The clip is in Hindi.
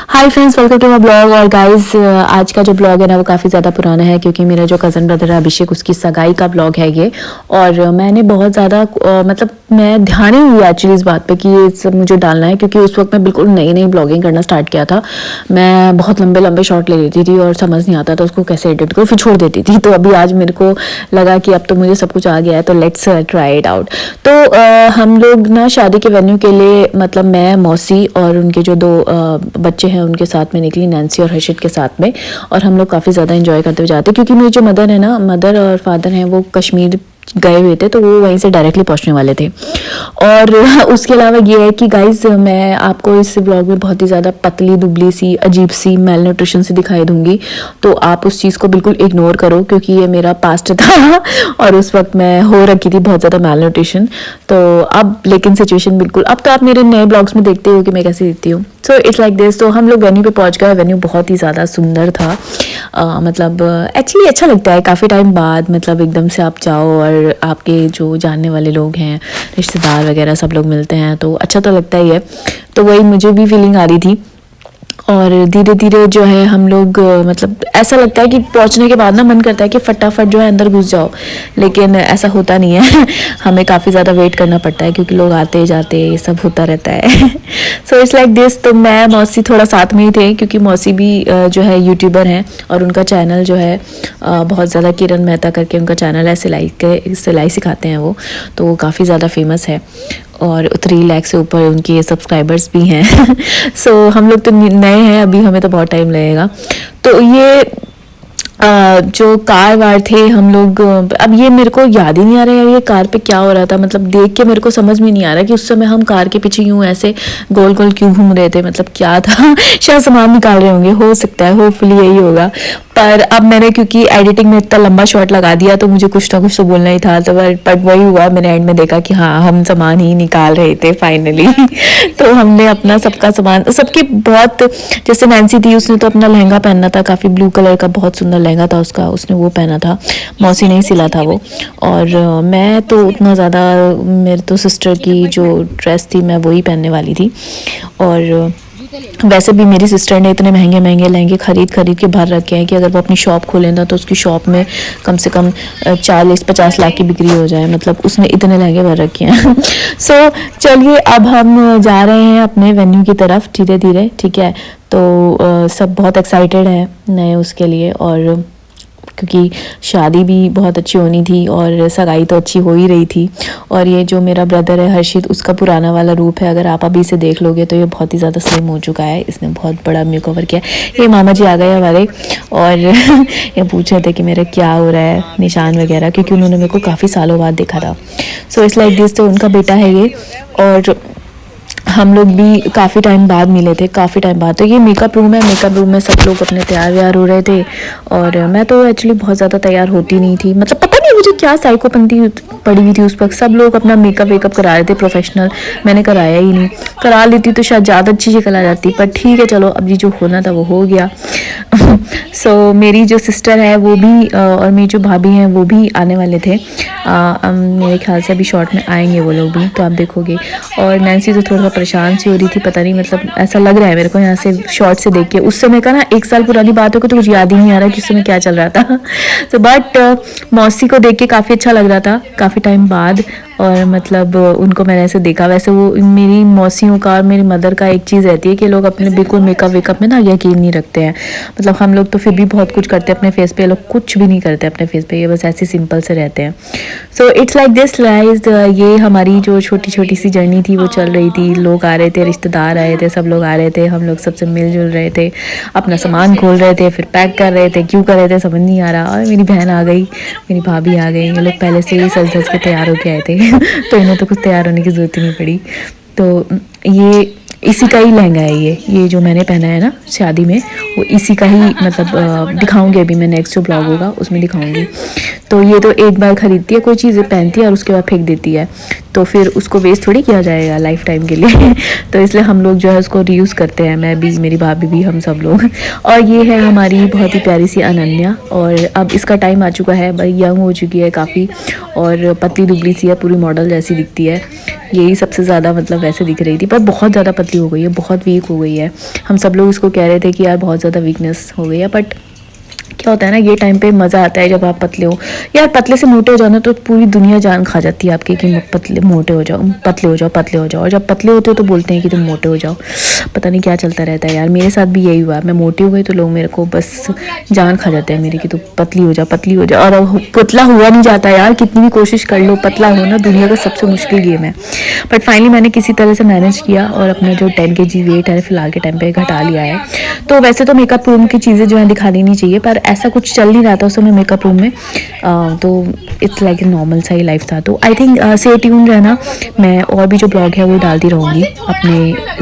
Hi friends, welcome to my blog. और गाइस, आज का जो ब्लॉग है ना वो काफ़ी ज़्यादा पुराना है क्योंकि मेरा जो कज़न ब्रदर है अभिषेक, उसकी सगाई का ब्लॉग है ये। और मैंने बहुत ज़्यादा मतलब मैं ध्यान ही हुई एक्चुअली इस बात पे कि ये सब मुझे डालना है, क्योंकि उस वक्त मैं बिल्कुल नई नई ब्लॉगिंग करना स्टार्ट किया था। मैं बहुत लंबे लंबे शॉट ले लेती थी और समझ नहीं आता था उसको कैसे एडिट करो, फिर छोड़ देती थी। तो अभी आज मेरे को लगा कि अब तो मुझे सब कुछ आ गया है, तो लेट्स ट्राई इट आउट। तो हम लोग ना शादी के वेन्यू के लिए, मतलब मैं, मौसी और उनके जो दो बच्चे हैं उनके साथ में निकली, नैन्सी और हर्षित के साथ में। और हम लोग काफ़ी ज़्यादा एंजॉय करते हुए जाते, क्योंकि मेरी जो मदर है ना, मदर और फादर हैं, वो कश्मीर गए हुए थे, तो वो वहीं से डायरेक्टली पहुंचने वाले थे। और उसके अलावा ये है कि गाइज, मैं आपको इस ब्लॉग में बहुत ही ज़्यादा पतली दुबली सी अजीब सी मेल न्यूट्रिशन से दिखाई दूंगी, तो आप उस चीज़ को बिल्कुल इग्नोर करो, क्योंकि ये मेरा पास्ट था और उस वक्त मैं हो रखी थी बहुत ज़्यादा मेल न्यूट्रिशन। तो अब लेकिन सिचुएशन बिल्कुल, अब तो आप मेरे नए ब्लॉग्स में देखते हो कि मैं कैसे दिखती हूँ। So it's like this. तो हम लोग वेन्यू पे पहुंच गए। वेन्यू बहुत ही ज़्यादा सुंदर था। मतलब एक्चुअली अच्छा लगता है काफ़ी टाइम बाद, मतलब एकदम से आप जाओ और आपके जो जानने वाले लोग हैं, रिश्तेदार वगैरह सब लोग मिलते हैं, तो अच्छा तो लगता ही है। तो वही मुझे भी फीलिंग आ रही थी। और धीरे धीरे जो है हम लोग मतलब ऐसा लगता है कि पहुंचने के बाद ना मन करता है कि फटाफट जो है अंदर घुस जाओ, लेकिन ऐसा होता नहीं है हमें काफ़ी ज़्यादा वेट करना पड़ता है, क्योंकि लोग आते जाते ये सब होता रहता है सो इट्स लाइक दिस। तो मैं, मौसी थोड़ा साथ में ही थे, क्योंकि मौसी भी जो है यूट्यूबर हैं और उनका चैनल जो है बहुत ज़्यादा, किरण मेहता करके उनका चैनल है, सिलाई सिखाते हैं वो, तो वो काफ़ी ज़्यादा फेमस है और 3 लाख से ऊपर उनके सब्सक्राइबर्स भी हैं सो हम लोग तो नए हैं अभी, हमें तो बहुत टाइम लगेगा। तो ये जो कार वार थे हम लोग, अब ये मेरे को याद ही नहीं आ रहा है ये कार पे क्या हो रहा था, मतलब देख के मेरे को समझ में नहीं आ रहा कि उस समय हम कार के पीछे यूं ऐसे गोल गोल क्यों घूम रहे थे, मतलब क्या था शायद सामान निकाल रहे होंगे, हो सकता है, होपफुली यही होगा। पर अब मैंने क्योंकि एडिटिंग में इतना लंबा शॉट लगा दिया, तो मुझे कुछ ना कुछ तो बोलना ही था। तो बट वही हुआ, मैंने एंड में देखा कि हाँ, हम सामान ही निकाल रहे थे फाइनली तो हमने अपना सबका सामान, सबके बहुत, जैसे नैन्सी थी उसने तो अपना लहंगा पहनना था, काफ़ी ब्लू कलर का बहुत सुंदर लहंगा था उसका, उसने वो पहना था, मौसी ने ही सिला था वो। और मैं तो उतना ज़्यादा, मेरे तो सिस्टर की जो ड्रेस थी मैं वही पहनने वाली थी। और वैसे भी मेरी सिस्टर ने इतने महंगे महंगे लहंगे खरीद खरीद के भर रखे हैं कि अगर वो अपनी शॉप खोले ना, तो उसकी शॉप में कम से कम 40-50 लाख की बिक्री हो जाए, मतलब उसने इतने लहंगे भर रखे हैं सो चलिए, अब हम जा रहे हैं अपने वेन्यू की तरफ धीरे धीरे, ठीक है। तो सब बहुत एक्साइटेड हैं नए उसके लिए, और क्योंकि शादी भी बहुत अच्छी होनी थी और सगाई तो अच्छी हो ही रही थी। और ये जो मेरा ब्रदर है हर्षित, उसका पुराना वाला रूप है, अगर आप अभी से देख लोगे तो ये बहुत ही ज़्यादा स्लिम हो चुका है, इसने बहुत बड़ा मेकओवर किया। ये मामा जी आ गए हमारे और ये पूछ रहे थे कि मेरा क्या हो रहा है, निशान वगैरह, क्योंकि उन्होंने मेरे को काफ़ी सालों बाद देखा था। So it's like this. तो उनका बेटा है ये, और हम लोग भी काफ़ी टाइम बाद मिले थे, काफ़ी टाइम बाद। तो ये मेकअप रूम है, मेकअप रूम में सब लोग अपने तैयार व्यार हो रहे थे, और मैं तो एक्चुअली बहुत ज़्यादा तैयार होती नहीं थी, मतलब पता नहीं मुझे क्या साइकोपंथी पड़ी हुई थी उस वक्त। सब लोग अपना मेकअप वेकअप करा रहे थे प्रोफेशनल, मैंने कराया ही नहीं। करा लेती तो शायद ज़्यादा अच्छी शक्ल आ जाती, पर ठीक है चलो, अब ये जो होना था वो हो गया सो मेरी जो सिस्टर है वो भी और मेरी जो भाभी हैं वो भी आने वाले थे। मेरे ख्याल से अभी शॉर्ट में आएंगे वो लोग भी, तो आप देखोगे। और नैन्सी तो थोड़ा परेशान सी हो रही थी, पता नहीं, मतलब ऐसा लग रहा है मेरे को यहाँ से शॉर्ट से देख के। उस समय का ना 1 साल पुरानी बात हो, तो कुछ याद ही नहीं आ रहा कि उस समय क्या चल रहा था तो बट मौसी को देख के काफ़ी अच्छा लग रहा था काफ़ी टाइम बाद, और मतलब उनको मैंने ऐसे देखा। वैसे वो मेरी मौसियों का और मेरी मदर का एक चीज़ रहती है कि लोग अपने बिल्कुल मेकअप वेकअप में ना यकीन नहीं रखते हैं, मतलब हम लोग तो फिर भी बहुत कुछ करते हैं अपने फेस पे, ये लोग कुछ भी नहीं करते अपने फेस पे, ये बस ऐसे सिंपल से रहते हैं। So it's like this guys. ये हमारी जो छोटी छोटी सी जर्नी थी वो चल रही थी, लोग आ रहे थे, रिश्तेदार आए थे, सब लोग आ रहे थे, हम लोग सबसे मिलजुल रहे थे, अपना सामान खोल रहे थे, फिर पैक कर रहे थे, क्यों कर रहे थे समझ नहीं आ रहा। और मेरी बहन आ गई, मेरी भाभी आ गई, ये लोग पहले से ही सज धज के तैयार होके आए थे तो इन्हें तो कुछ तैयार होने की ज़रूरत ही नहीं पड़ी। तो ये इसी का ही लहंगा है, ये जो मैंने पहना है ना शादी में, वो इसी का ही, मतलब दिखाऊंगी अभी मैं, नेक्स्ट जो ब्लॉग होगा उसमें दिखाऊंगी। तो ये तो एक बार खरीदती है कोई चीज़ें, पहनती है और उसके बाद फेंक देती है। तो फिर उसको वेस्ट थोड़ी किया जाएगा लाइफ टाइम के लिए तो इसलिए हम लोग जो है उसको रीयूज़ करते हैं, मैं भी, मेरी भाभी भी, हम सब लोग। और ये है हमारी बहुत ही प्यारी सी अनन्या, और अब इसका टाइम आ चुका है भाई, यंग हो चुकी है काफ़ी और पतली दुबली सी है, पूरी मॉडल जैसी दिखती है। यही सबसे ज़्यादा मतलब वैसे दिख रही थी, पर बहुत ज़्यादा पतली हो गई है, बहुत वीक हो गई है। हम सब लोग इसको कह रहे थे कि यार बहुत ज़्यादा वीकनेस हो गई है, बट क्या होता है ना, ये टाइम पे मज़ा आता है जब आप पतले हो। यार पतले से मोटे हो जाओ ना तो पूरी दुनिया जान खा जाती है आपकी कि पतले मोटे हो जाओ, पतले हो जाओ, पतले हो जाओ। और जब पतले होते हो तो बोलते हैं कि तुम मोटे हो जाओ। पता नहीं क्या चलता रहता है यार, मेरे साथ भी यही हुआ। मैं मोटी हो गई तो लोग मेरे को बस जान खा जाते हैं मेरी कि तुम पतली हो जाओ, पतली हो जाओ। और अब पतला हुआ नहीं जाता यार, कितनी भी कोशिश कर लो, पतला होना दुनिया का सबसे मुश्किल गेम है। बट फाइनली मैंने किसी तरह से मैनेज किया और अपना जो 10 kg वेट है फिलहाल के टाइम पे घटा लिया है। तो वैसे तो मेकअप रूम की चीज़ें जो है दिखानी नहीं चाहिए, पर ऐसा कुछ चल नहीं रहा था उस समय मेकअप रूम में, तो इट्स लाइक नॉर्मल सा ही लाइफ था। तो आई थिंक स्टे ट्यून्ड रहना, मैं और भी जो ब्लॉग है वो डालती रहूँगी अपने